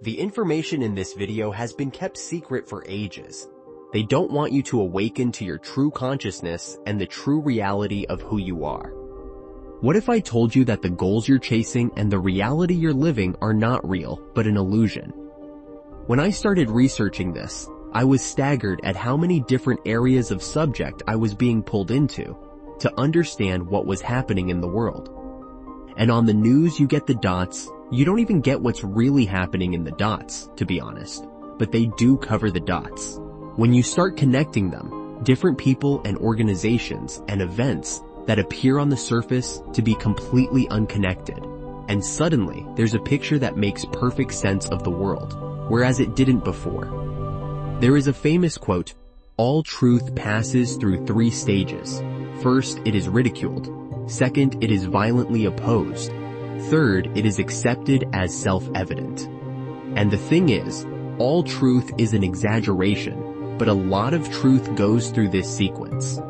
The information in this video has been kept secret for ages. They don't want you to awaken to your true consciousness and the true reality of who you are. What if I told you that the goals you're chasing and the reality you're living are not real, but an illusion? When I started researching this, I was staggered at how many different areas of subject I was being pulled into to understand what was happening in the world. And on the news you get the dots. You don't even get what's really happening in the dots, to be honest, but they do cover the dots. When you start connecting them, different people and organizations and events that appear on the surface to be completely unconnected, and suddenly there's a picture that makes perfect sense of the world, whereas it didn't before. There is a famous quote, "All truth passes through 3 stages. First, it is ridiculed. Second, it is violently opposed. Third, it is accepted as self-evident." And the thing is, all truth is an exaggeration, but a lot of truth goes through this sequence.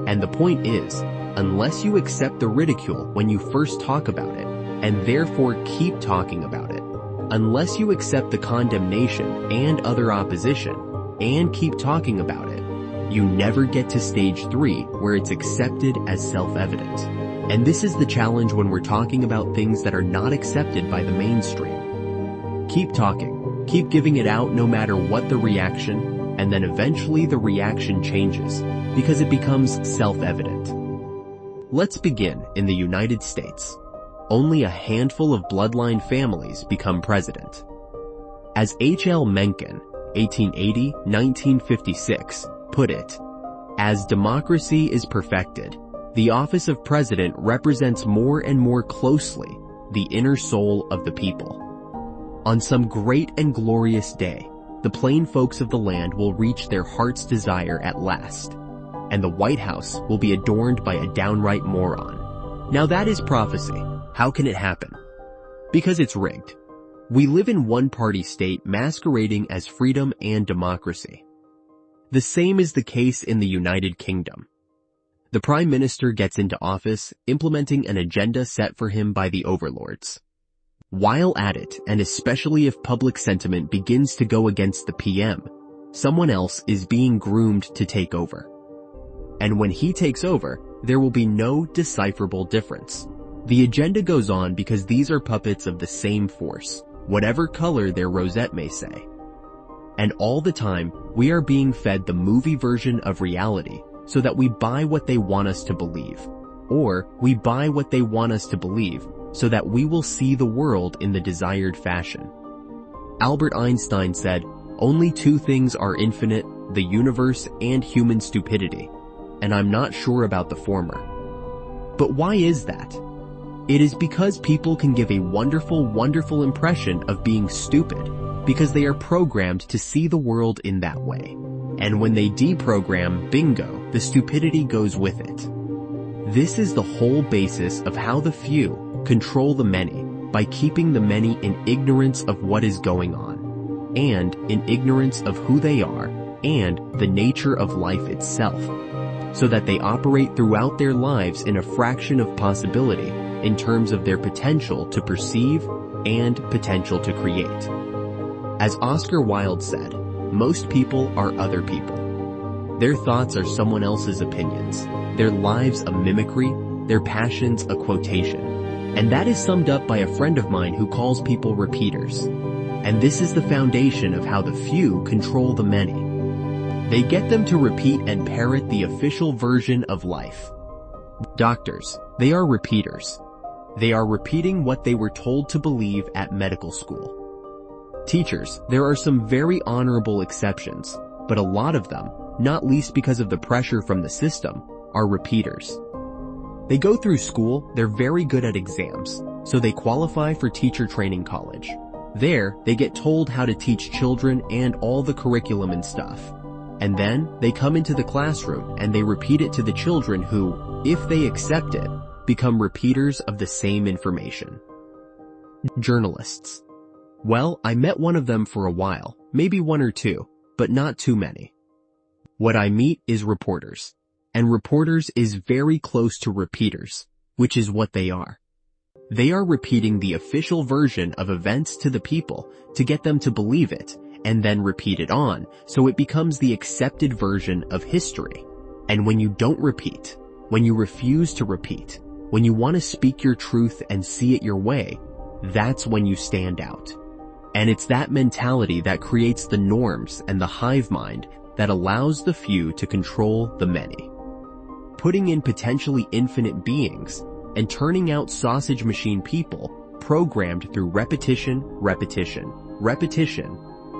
And the point is, unless you accept the ridicule when you first talk about it, and therefore keep talking about it, unless you accept the condemnation and other opposition, and keep talking about it, you never get to stage 3 where it's accepted as self-evident. And this is the challenge when we're talking about things that are not accepted by the mainstream. Keep talking, keep giving it out no matter what the reaction, and then eventually the reaction changes, because it becomes self-evident. Let's begin in the United States. Only a handful of bloodline families become president. As H.L. Mencken, 1880-1956, put it, "As democracy is perfected, the office of president represents more and more closely the inner soul of the people. On some great and glorious day, the plain folks of the land will reach their heart's desire at last, and the White House will be adorned by a downright moron." Now that is prophecy. How can it happen? Because it's rigged. We live in one-party state masquerading as freedom and democracy. The same is the case in the United Kingdom. The Prime Minister gets into office, implementing an agenda set for him by the overlords. While at it, and especially if public sentiment begins to go against the PM, someone else is being groomed to take over. And when he takes over, there will be no decipherable difference. The agenda goes on because these are puppets of the same force, whatever color their rosette may say. And all the time, we are being fed the movie version of reality, so that we buy what they want us to believe. Or we buy what they want us to believe so that we will see the world in the desired fashion. Albert Einstein said, "Only 2 things are infinite, the universe and human stupidity," and I'm not sure about the former. But why is that? It is because people can give a wonderful, wonderful impression of being stupid because they are programmed to see the world in that way. And when they deprogram, bingo, the stupidity goes with it. This is the whole basis of how the few control the many, by keeping the many in ignorance of what is going on, and in ignorance of who they are, and the nature of life itself, so that they operate throughout their lives in a fraction of possibility in terms of their potential to perceive and potential to create. As Oscar Wilde said, most people are other people. Their thoughts are someone else's opinions, their lives a mimicry, their passions a quotation. And that is summed up by a friend of mine who calls people repeaters. And this is the foundation of how the few control the many. They get them to repeat and parrot the official version of life. Doctors, they are repeaters. They are repeating what they were told to believe at medical school. Teachers, there are some very honorable exceptions, but a lot of them, not least because of the pressure from the system, are repeaters. They go through school, they're very good at exams, so they qualify for teacher training college. There, they get told how to teach children and all the curriculum and stuff. And then, they come into the classroom and they repeat it to the children who, if they accept it, become repeaters of the same information. Journalists. Well, I met one of them for a while, maybe 1 or 2, but not too many. What I meet is reporters. And reporters is very close to repeaters, which is what they are. They are repeating the official version of events to the people to get them to believe it, and then repeat it on, so it becomes the accepted version of history. And when you don't repeat, when you refuse to repeat, when you want to speak your truth and see it your way, that's when you stand out. And it's that mentality that creates the norms and the hive mind that allows the few to control the many. Putting in potentially infinite beings and turning out sausage machine people programmed through repetition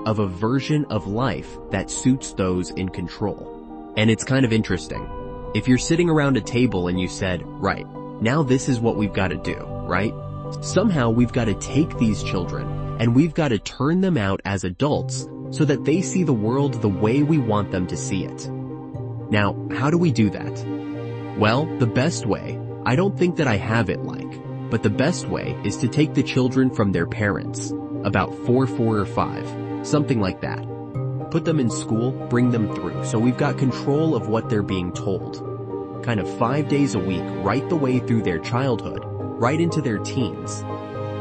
of a version of life that suits those in control. And it's kind of interesting. If you're sitting around a table and you said, right, now this is what we've got to do, right? Somehow we've got to take these children and we've got to turn them out as adults so that they see the world the way we want them to see it. Now, how do we do that? Well, the best way, I don't think that I have it but the best way is to take the children from their parents, about 4 or 5, something like that. Put them in school, bring them through, so we've got control of what they're being told. Kind of 5 days a week, right the way through their childhood, right into their teens.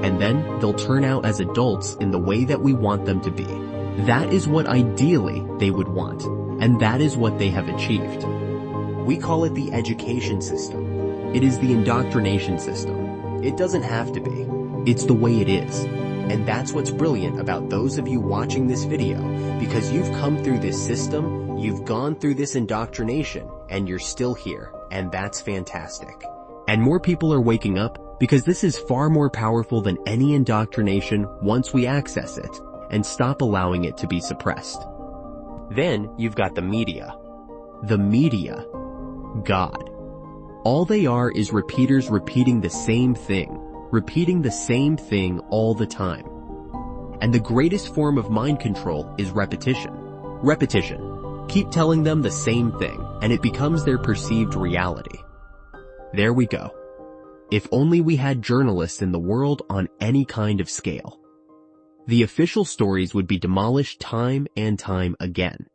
And then they'll turn out as adults in the way that we want them to be. That is what ideally they would want, and that is what they have achieved. We call it the education system. It is the indoctrination system. It doesn't have to be. It's the way it is. And that's what's brilliant about those of you watching this video, because you've come through this system, you've gone through this indoctrination, and you're still here, and that's fantastic. And more people are waking up because this is far more powerful than any indoctrination once we access it and stop allowing it to be suppressed. Then you've got the media. The media. God. All they are is repeaters repeating the same thing all the time. And the greatest form of mind control is repetition. Repetition. Keep telling them the same thing, and it becomes their perceived reality. There we go. If only we had journalists in the world on any kind of scale. The official stories would be demolished time and time again.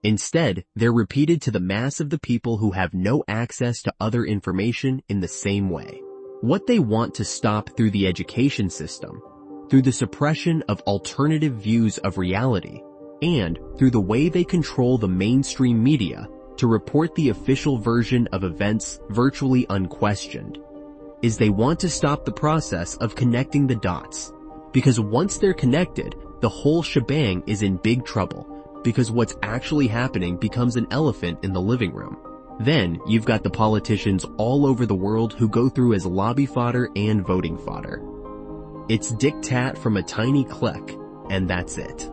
Instead, they're repeated to the mass of the people who have no access to other information in the same way. What they want to stop through the education system, through the suppression of alternative views of reality, and through the way they control the mainstream media to report the official version of events virtually unquestioned, is they want to stop the process of connecting the dots. Because once they're connected, the whole shebang is in big trouble, because what's actually happening becomes an elephant in the living room. Then you've got the politicians all over the world who go through as lobby fodder and voting fodder. It's diktat from a tiny clique, and that's it.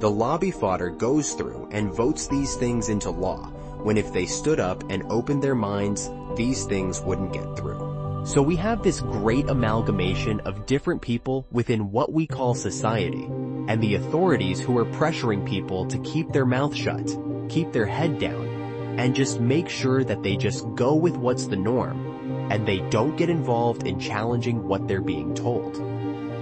The lobby fodder goes through and votes these things into law, when if they stood up and opened their minds, these things wouldn't get through. So we have this great amalgamation of different people within what we call society, and the authorities who are pressuring people to keep their mouth shut, keep their head down, and just make sure that they just go with what's the norm, and they don't get involved in challenging what they're being told.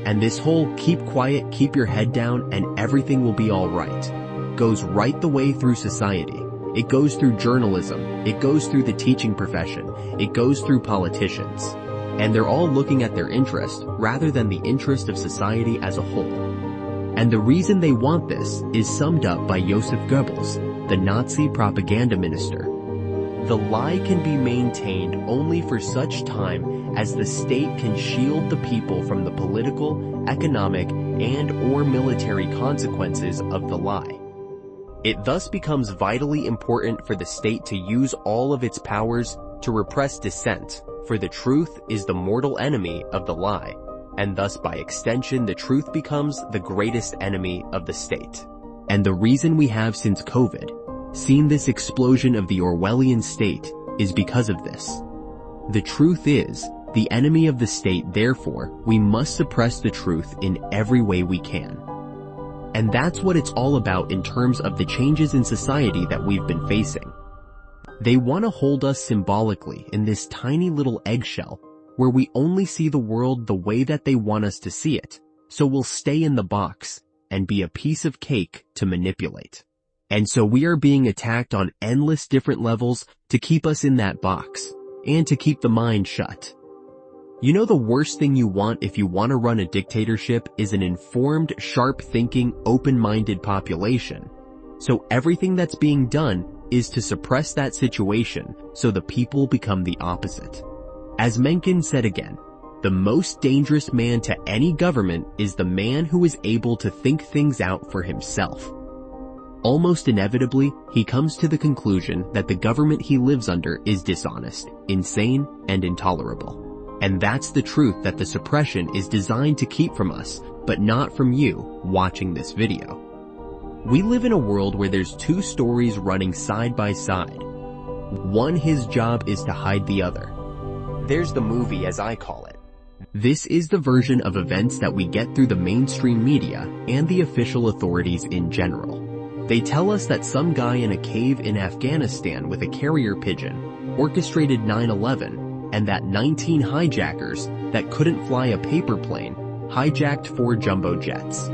And this whole keep quiet, keep your head down, and everything will be alright goes right the way through society. It goes through journalism, it goes through the teaching profession, it goes through politicians. And they're all looking at their interest rather than the interest of society as a whole. And the reason they want this is summed up by Joseph Goebbels, the Nazi propaganda minister. The lie can be maintained only for such time as the state can shield the people from the political, economic, and/or military consequences of the lie. It thus becomes vitally important for the state to use all of its powers to repress dissent, for the truth is the mortal enemy of the lie, and thus by extension the truth becomes the greatest enemy of the state. And the reason we have since COVID seen this explosion of the Orwellian state is because of this. The truth is the enemy of the state, therefore we must suppress the truth in every way we can. And that's what it's all about in terms of the changes in society that we've been facing. They want to hold us symbolically in this tiny little eggshell where we only see the world the way that they want us to see it, so we'll stay in the box and be a piece of cake to manipulate. And so we are being attacked on endless different levels to keep us in that box and to keep the mind shut. You know, the worst thing you want if you want to run a dictatorship is an informed, sharp-thinking, open-minded population. So everything that's being done is to suppress that situation so the people become the opposite. As Mencken said again, the most dangerous man to any government is the man who is able to think things out for himself. Almost inevitably, he comes to the conclusion that the government he lives under is dishonest, insane, and intolerable. And that's the truth that the suppression is designed to keep from us, but not from you watching this video. We live in a world where there's two stories running side by side. One, his job is to hide the other. There's the movie, as I call it. This is the version of events that we get through the mainstream media and the official authorities in general. They tell us that some guy in a cave in Afghanistan with a carrier pigeon orchestrated 9/11, and that 19 hijackers that couldn't fly a paper plane hijacked 4 jumbo jets.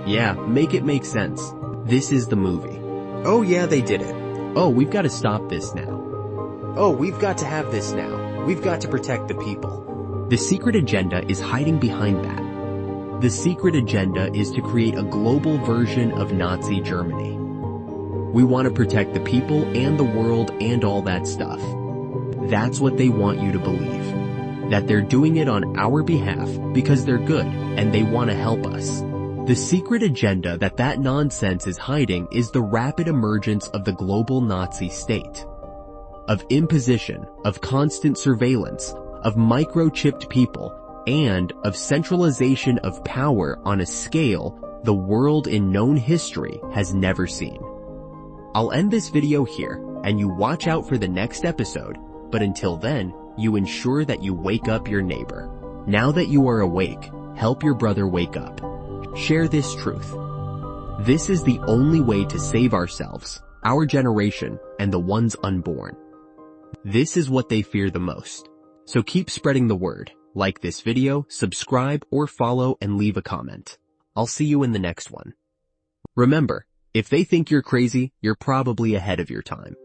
Yeah, make it make sense. This is the movie. Oh yeah, they did it. Oh, we've got to stop this now. Oh, we've got to have this now. We've got to protect the people. The secret agenda is hiding behind that. The secret agenda is to create a global version of Nazi Germany. We want to protect the people and the world and all that stuff. That's what they want you to believe. That they're doing it on our behalf because they're good and they want to help us. The secret agenda that nonsense is hiding is the rapid emergence of the global Nazi state. Of imposition, of constant surveillance, of microchipped people, and of centralization of power on a scale the world in known history has never seen. I'll end this video here, and you watch out for the next episode, but until then, you ensure that you wake up your neighbor. Now that you are awake, help your brother wake up. Share this truth. This is the only way to save ourselves, our generation, and the ones unborn. This is what they fear the most. So keep spreading the word. Like this video, subscribe or follow and leave a comment. I'll see you in the next one. Remember, if they think you're crazy, you're probably ahead of your time.